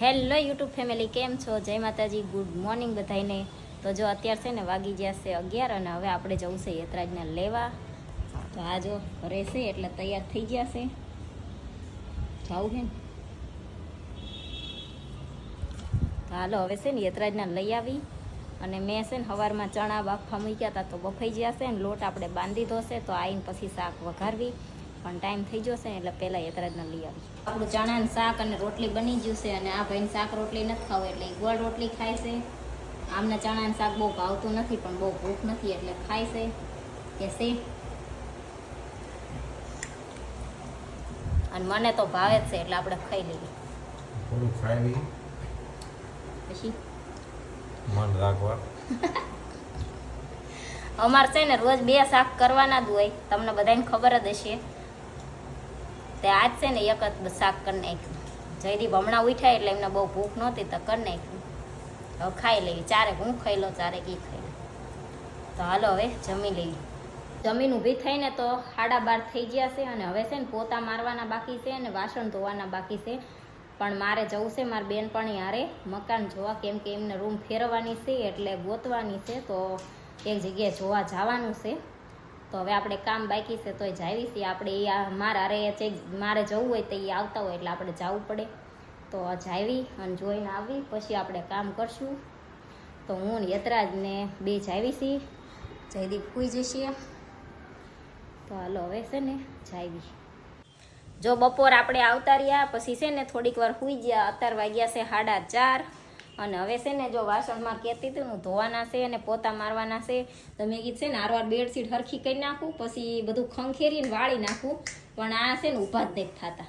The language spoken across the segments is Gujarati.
હેલો યુટ્યુબ ફેમિલી, કેમ છો? જય માતાજી, ગુડ મોર્નિંગ બધાને. તો જો અત્યારે છે ને વાગી ગયા છે 11 અને હવે આપણે જવું છે યતરાજને લેવા. તો આ જો રહેશે એટલે તૈયાર થઈ ગયા છે, જવું છે ને. તો હાલો હવે છે ને યતરાજને લઈ આવી. અને મેં છે ને સવારમાં ચણા બાફવા મૂક્યા હતા તો બફાઈ ગયા છે ને લોટ આપણે બાંધી દીધો છે. તો આવીને પછી શાક વઘારવી, પણ ટાઈમ થઈ જશે ને એટલે પહેલાં યતરાજને લઈ આવી. આપણું ચણાનું શાક અને રોટલી બની ગયું છે અને આ ભાઈને શાક રોટલી નથી ખાવું એટલે ગોળ રોટલી ખાય છે. આમને ચણાનું શાક બહુ ભાવતું નથી પણ બહુ ભૂખ નથી એટલે ખાય છે કે છે. અને મને તો ભાવે જ છે એટલે આપણે ખાઈ લઈએ. થોડું ખાઈ પછી મન રાખવા અમારે છે ને રોજ 2 શાક કરવાના જ હોય, તમને બધાને ખબર જ હશે. તે આજ છે ને એક જ શાક કરી નાખ્યું. જયદીપ હમણાં ઉઠ્યા એટલે એમને બહુ ભૂખ નહોતી તો કરી નાખ્યું. હવે ખાઈ લેવી, ચારેક હું ખાઈ લો, ચારેક એ ખાઈ લો. તો હાલો હવે જમી લેવી. જમીન ઊભી થઈને તો 12:30 થઈ ગયા છે અને હવે છે ને પોતા મારવાના બાકી છે અને વાસણ ધોવાના બાકી છે. પણ મારે જવું છે મારી બેનપણી હારે મકાન જોવા, કેમ કે એમને રૂમ ફેરવવાની છે એટલે ગોતવાની છે. તો એક જગ્યાએ જોવા જવાનું છે. તો હવે આપણે કામ બાકી છે તોય જાવી છીએ આપણે. મારે જવું હોય તો એ આવતા હોય એટલે આપણે જવું પડે. તો જાવી અને જોઈને આવી પછી આપણે કામ કરશું. તો હું ને યતરાજને 2 જાવી છીએ, જયદીપ સૂઈ જશે. તો હાલો હવે છે ને જાવી. જો બપોર આપણે આવતા રહ્યા પછી છે ને થોડીક વાર સૂઈ ગયા. અત્યારે વાગ્યા છે 4:30 અને હવે છે ને જો વાસણમાં કહેતી હતી હું ધોવાના છે અને પોતા મારવાના છે. તો મેં કીધું છે ને હારવાર બેડશીટ હરખી કરી નાખું પછી બધું ખંખેરીને વાળી નાખું. પણ આ છે ને ઊભા જ દેખ થતા.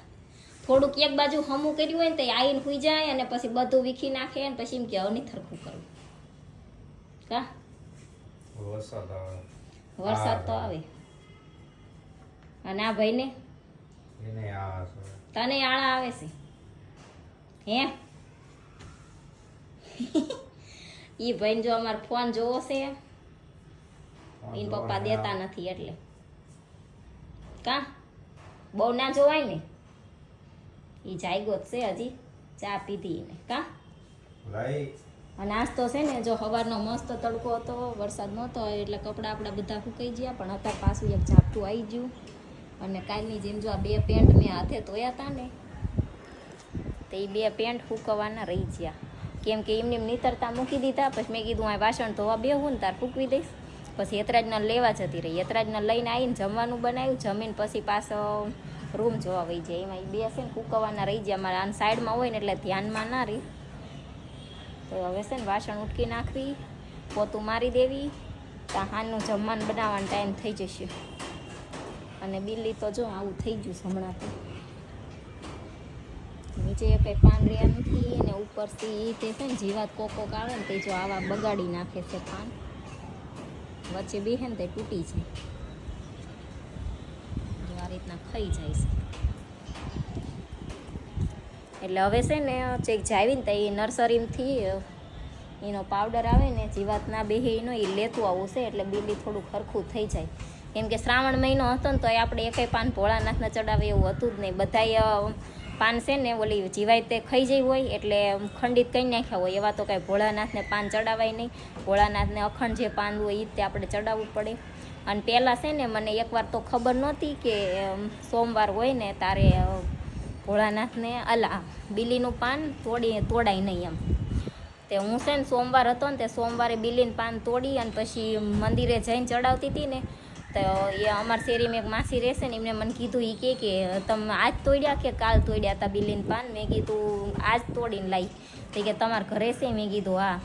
થોડુંક એક બાજુ હમું કર્યું હોય ને તો આવીને સૂઈ જાય અને પછી બધું વીખી નાખે અને પછી એમ કે હવે નહીં થરખું કરવું. કા વરસાદ તો આવે. અને આ ભાઈને તને આળા આવે છે હે? ઈ ભાઈને જો અમારો ફોન જોવો છે, એન પપ્પા દેતા નથી એટલે. કા બહુ ના જોવાય ને. ઈ જાગ્યો છે હજી, ચા પીધી ને. કા અને આજ તો છે ને જો સવારનો મસ્ત તડકો હતો, વરસાદ નહોતો એટલે કપડાં આપણા બધા સુકાઈ ગયા. પણ અત્યારે પાછું એક ઝાપટું આવી ગયું. અને કાલની જેમ જો આ 2 પેન્ટ મેં હાથે ધોયા હતા ને તો એ 2 પેન્ટ સૂકવવાના રહી ગયા. કેમ કે એમને નીતરતા મૂકી દીધા. પછી મેં કીધું આ વાસણ ધોવા બેહું ને તાર સૂકવી દઈશ. પછી યતરાજને લેવા જતી રહી. યતરાજને લઈને આવીને જમવાનું બનાવ્યું. જમીન પછી પાછો રૂમ જોવા વહી જાય. એમાં એ 2 છે ને સૂકવવાના રહી ગયા. અમારે આન સાઈડમાં હોય ને એટલે ધ્યાનમાં ના રહી. તો હવે છે ને વાસણ ઉટકી નાખવી, પોતું મારી દેવી. ત્યાં હાનનું જમવાનું બનાવવાનો ટાઈમ થઈ જશે. અને બિલ્લી તો જો આવું થઈ ગયું હમણાં તો. નીચે કંઈ પાન રહ્યા નથી ને ઉપરથી તે છે ને જીવાત કોક આવે ને તે જો આવા બગાડી નાખે છે પાન. વચ્ચે બેહે ને તે તૂટી છે. જો આ રીતના ખાઈ જાય છે. એટલે હવે છે ને ચેક જાવીને તો એ નર્સરીમાંથી એનો પાવડર આવે ને જીવાત ના બેહે એનો એ લેતું આવું છે એટલે બિલ્લી થોડું ખરખું થઈ જાય. કેમ કે શ્રાવણ મહિનો હતો ને તો આપણે એકેય પાન ભોળાનાથને ચડાવે એવું હતું જ નહીં. બધાય પાન છે ને ઓલી જીવાય તે ખાઈ જઈ હોય એટલે ખંડિત કરી નાખ્યા હોય. એવા તો કાંઈ ભોળાનાથને પાન ચડાવાય નહીં. ભોળાનાથને અખંડ જે પાન હોય એ જ તે આપણે ચડાવવું પડે. અને પહેલાં છે ને મને એકવાર તો ખબર નહોતી કે સોમવાર હોય ને તારે ભોળાનાથને બિલ્લીનું પાન તોડાય નહીં એમ. તે હું છે ને સોમવાર હતો ને તે સોમવારે બિલ્લીનું પાન તોડી અને પછી મંદિરે જઈને ચડાવતી હતી ને. તો એ અમારી શેરીમાં એક માસી રહેશે ને એમને મને કીધું એ કે તમે આજ તોડ્યા કે કાલ તોડ્યા હતા બિલ્લીનું પાન? મેં કીધું આજ તોડીને લાવી. તો કે તમારા ઘરે છે? મેં કીધું હા.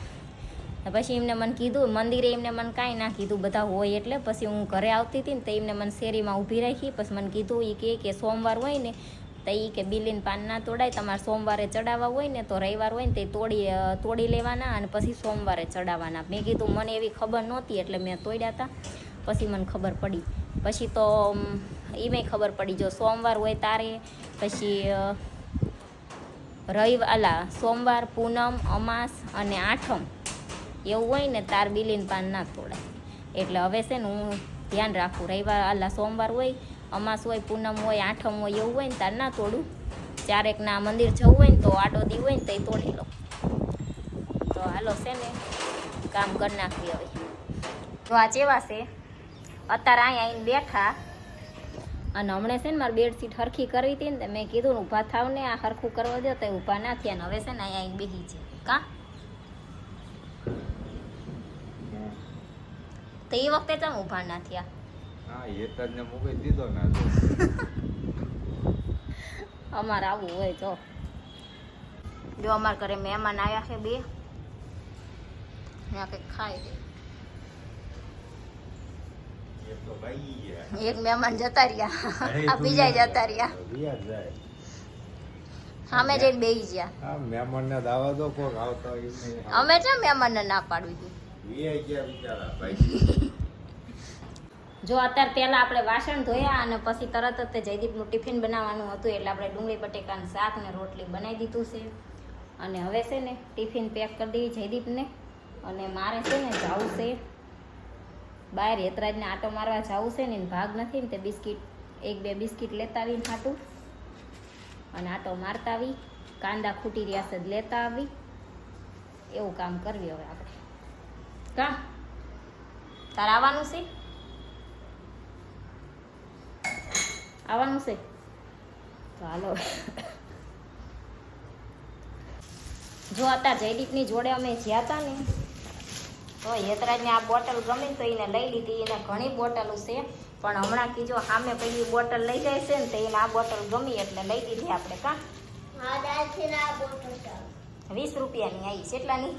પછી એમને મને કીધું મંદિરે એમને મને કાંઈ ના કીધું, બધા હોય એટલે. પછી હું ઘરે આવતી હતી ને તો એમને મને શેરીમાં ઊભી રાખી. પછી મને કીધું એ કે સોમવાર હોય ને તો એ કે બિલ્લીનું પાન ના તોડાય, તમારે સોમવારે ચડાવવા હોય ને તો રવિવાર હોય ને તે તોડી લેવાના અને પછી સોમવારે ચડાવવાના. મેં કીધું મને એવી ખબર નહોતી એટલે મેં તોડ્યા હતા. પછી મને ખબર પડી. પછી તો એમાંય ખબર પડી જો સોમવાર હોય તારે, પછી સોમવાર, પૂનમ, અમાસ અને આઠમ એવું હોય ને તાર બિલ્લીનું પાન ના તોડાય. એટલે હવે છે ને હું ધ્યાન રાખું. સોમવાર હોય, અમાસ હોય, પૂનમ હોય, આઠમ હોય એવું હોય ને તાર ના તોડું. ચારેકના મંદિર જવું હોય ને તો આડો દી હોય ને તો એ તોડી લો. તો હાલો છે ને કામ કરી નાખવી હવે. તો આ ચેવા છે અત્યારે અહીંયા આવીને બેઠા અને હમણાં છે ને મારી બેડશીટ હરખી કરવી હતી ને તો મેં કીધું ને ઊભા થાવ ને આ હરખું કરવા દો તો ઊભા ના થયા ને હવે છે ને અહીંયા આવીને બેસી છે કા તો એ વખતે તમે ઊભા ના થયા. હા હેતરને મૂકી દીધો ને અમારે આવું હોય જો અમારા ઘરે મહેમાન આવ્યા છે 2 ત્યાં કંઈક ખાય છે. એક મહેમાન જતા રહ્યા આ બીજા જતા રહ્યા સામે જઈને બેસી ગયા. હા મહેમાનને દાવા દો કોક આવતા હોય એમને. અમે છે મહેમાનને ના પાડવી હતી. વીઆઈ ગયા બિચારા ભાઈ. જો અત્યારે પહેલા આપણે વાસણ ધોયા અને પછી તરત જ તે જયદીપનું ટિફિન બનાવવાનું હતું એટલે આપણે ડુંગળી બટેકાનું શાક ને રોટલી બનાવી દીધું છે. અને હવે છે ને ટિફિન પેક કરી દેવી જયદીપને. અને મારે છે ને જવું છે બહાર હેતરાજને આટો મારવા જવું છે ને ભાગ નથી ને તે બિસ્કિટ 1-2 બિસ્કિટ લેતા આવીને ખાટું અને આટો મારતા આવી કાંદા ખૂટી રહ્યા છે લેતા આવી એવું કામ કરવી હવે આપણે. કા તારે આવવાનું છે આવવાનું છે તો હાલો. જો અત્યારે જયદીપની જોડે અમે જ્યાં હતા ને તો હેતરાજને આ બોટલ ગમી તો એને લઈ લીધી. એને ઘણી બોટલો છે પણ હમણાં કીજો સામે પેલી બોટલ લઈ જાય છે ને તો એને આ બોટલ ગમી એટલે લઈ દીધી આપણે. કા 20 રૂપિયાની આવી કેટલાની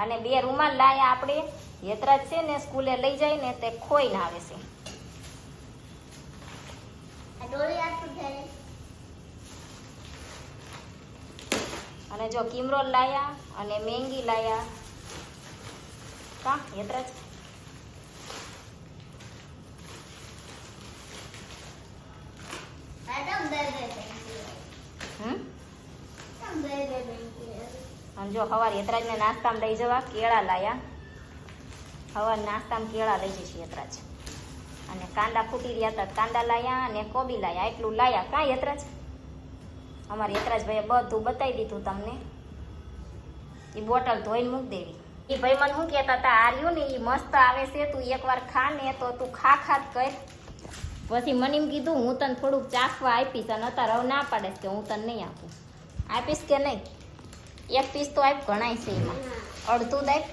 અને 2 રૂમાલ લાયા આપણે. હેતરાજ છે ને સ્કૂલે લઈ જાય ને તે ખોઈને આવે છે. અને જો કિમરોલ લાયા અને મેંગી લાયા. કા હેતરાજ અને જો સવારે હેતરાજને નાસ્તામાં લઈ જવા કેળા લાયા. સવારે નાસ્તામાં કેળા લઈ જઈશ હેતરાજ. અને કાંદા ફૂટી રહ્યા હતા કાંદા લાયા અને કોબી લાયા એટલું લાયા. કાંઈ હેતરાજ અમારે હેતરાજભાઈએ બધું બતાવી દીધું તમને. એ બોટલ ધોઈને મૂકી દેવી. એ ભાઈ મને શું કહેતા હતા આર્યું ને એ મસ્ત આવે છે તું એકવાર ખા ને તો તું ખા જ કર. પછી મને એમ કીધું હું તને થોડુંક ચાખવા આપીશ અને અત્યારે હવે ના પાડે કે હું તને નહીં આપું. આપીશ કે નહીં? 1 પીસ તો આપ ઘણાય છે એમાં અડધું દાય.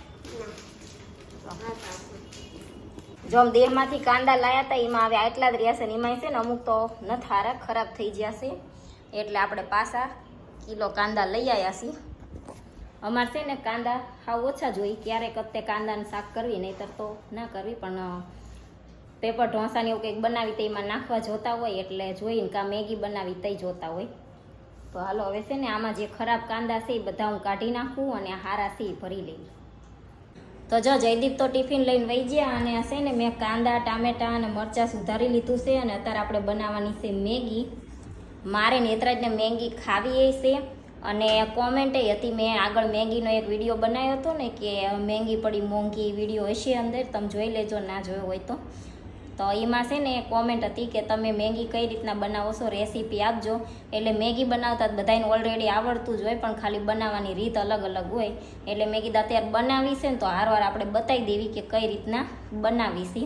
જો આમ દેહમાંથી કાંદા લાયા હતા એમાં હવે આટલા જ રહ્યા છે ને એમાં છે ને અમુક તો નથી હારા ખરાબ થઈ ગયા છે એટલે આપણે પાછા કિલો કાંદા લઈ આવ્યા છીએ. અમારે છે ને કાંદા હાવ ઓછા જોઈ ક્યારેક અત્યારે કાંદાનું શાક કરવી નહીંતર તો ના કરવી પણ પેપર ઢોસાને એવું કંઈક બનાવી તો એમાં નાખવા જોતા હોય એટલે જોઈને કાં મેગી બનાવી તઈ જોતા હોય. તો હાલો હવે છે ને આમાં જે ખરાબ કાંદા છે એ બધા હું કાઢી નાખું અને હારા છે એ ભરી લેવી. તો જો જયદીપ તો ટિફિન લઈને વહી ગયા અને છે ને મેં કાંદા ટામેટાં અને મરચાં સુધારી લીધું છે અને અત્યારે આપણે બનાવવાની છે મેગી. મારે નેતરાજને મેગી ખાવી એ છે અને કોમેન્ટ એ હતી મેં આગળ મેગીનો એક વિડીયો બનાવ્યો હતો ને કે મેગી પડી મોંઘી વિડીયો હશે અંદર તમે જોઈ લેજો ના જોયો હોય તો એમાં છે ને કોમેન્ટ હતી કે તમે મેગી કઈ રીતના બનાવો છો રેસીપી આપજો. એટલે મેગી બનાવતા બધાને ઓલરેડી આવડતું જ હોય પણ ખાલી બનાવવાની રીત અલગ અલગ હોય એટલે મેં કીધું અત્યારે બનાવી છે ને તો હારવાર આપણે બતાવી દેવી કે કઈ રીતના બનાવી છે.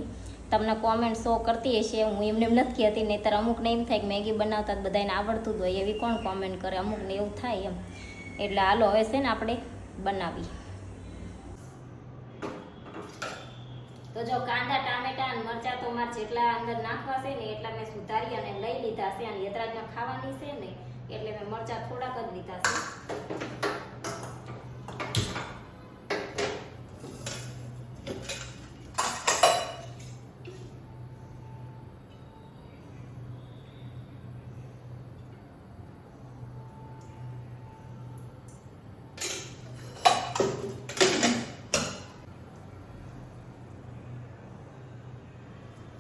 તમને કોમેન્ટ શો કરતી હશે હું એમને એમ નથી કહેતી નહીંતર અમુકને એમ થાય કે મેગી બનાવતા બધાને આવડતું જ હોય એવી કોણ કોમેન્ટ કરે અમુકને એવું થાય એમ. એટલે હાલો હવે છે ને આપણે બનાવી. તો જો કાંદા ટામેટા અને મરચાં તો મારે જેટલા અંદર નાખવા છે ને એટલા મેં સુધારી અને લઈ લીધા છે અને યતરાજને ખાવાની છે ને એટલે મેં મરચાં થોડાક જ લીધા છે.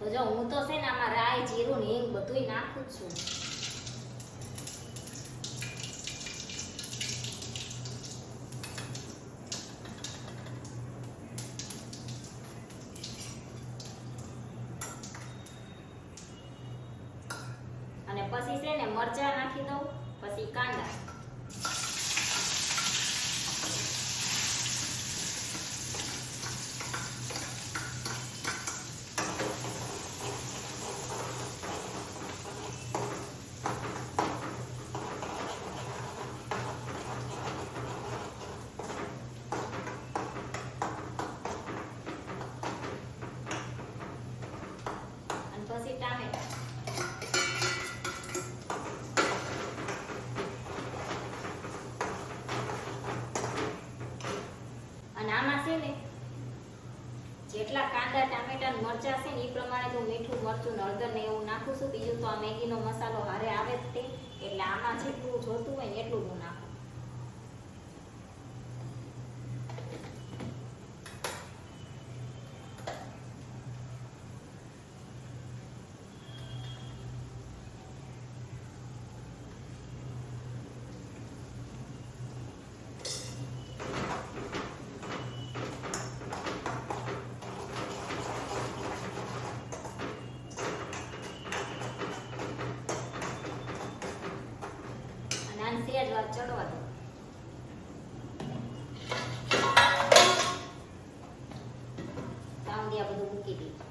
તો જો હું તો છે ને આમાં રાઈ જીરું ને હિંગ બધુંય નાખું જ છું. અને પછી છે ને મરચાં કાંદા ટામેટા મરચાં છે ને એ પ્રમાણે તો મીઠું મરચું ને હળદર ને એવું નાખું છું. બીજું તો આ મેગીનો મસાલો હારે આવે જ તે, એટલે આમાં જેટલું જોતું હોય ને એટલું હું નાખું. સેજ વાર ચડવા દો. તાંડિયા બધું મૂકી દીધું.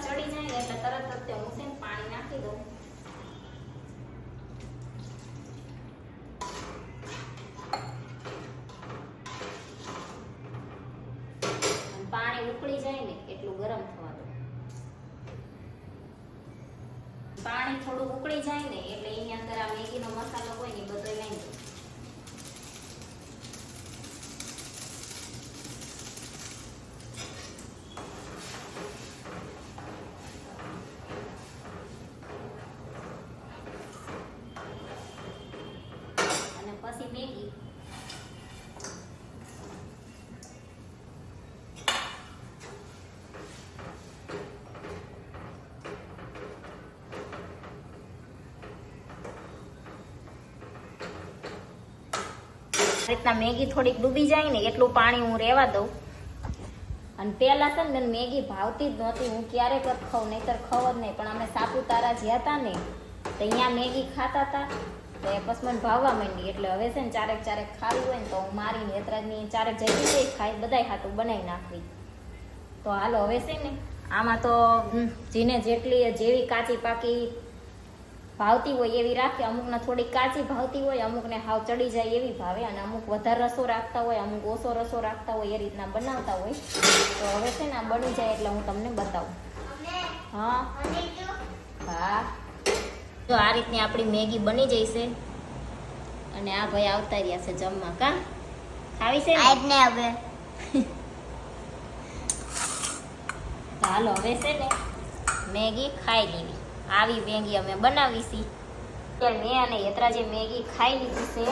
ચડી જાય એટલે તરત જ હું છે ને પાણી નાખી દઉં. પાણી ઉકળી જાય ને એટલું ગરમ થવા દો. પાણી થોડું ઉકળી જાય ને એટલે એની અંદર આ મેગીનો મસાલો હોય ને બધો લઈ દો. અને પછી મેગી રીતના મેગી થોડીક ડૂબી જાય ને એટલું પાણી હું રહેવા દઉં. અને પહેલા છે ને મેગી ભાવતી જ નહોતી, હું ક્યારેક જ ખાઉં, નહીતર ખાવ જ નહીં. પણ અમે સાપુતારા જ્યાં હતા ને તો અહીંયા મેગી ખાતા હતા તો એ પછી મને ભાવવા માંડી. એટલે હવે છે ને ચારેક ચારેક ખાવી હોય ને તો હું મારીને નેત્રાજની ચારેક જઈ ખાઈ બધાય ખાતું બનાવી નાખવી. તો હાલો હવે છે ને આમાં તો જેને જેવી કાચી પાકી ભાવતી હોય એવી રાખે. અમુકને થોડી કાચી ભાવતી હોય, અમુકને હાવ ચડી જાય એવી ભાવે, અને અમુક વધારે રસો રાખતા હોય, અમુક ઓછો રસો રાખતા હોય, એ રીતના બનાવતા હોય. તો હવે છે ને આ બની જાય એટલે હું તમને બતાવું. હા હા, જો આ રીતની આપણી મેગી બની જશે. અને આ ભાઈ આવતા રહ્યા છે જમવા. કા ખાવી છે ને હવે? હાલો હવે છે ને મેગી ખાઈ લેવી. આવી મેગી અમે બનાવી છી. મેં અને યત્રાજે મેગી ખાઈ લીધી છે.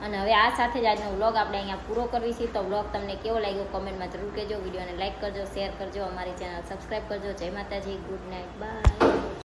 અને હવે આ સાથે જ આજનો વ્લોગ આપણે અહીંયા પૂરો કરવી છે. તો વ્લોગ તમને કેવો લાગ્યો કોમેન્ટમાં જરૂર કહેજો. વિડીયોને લાઈક કરજો, શેર કરજો, અમારી ચેનલ સબસ્ક્રાઈબ કરજો. જય માતાજી, ગુડ નાઇટ, બાય.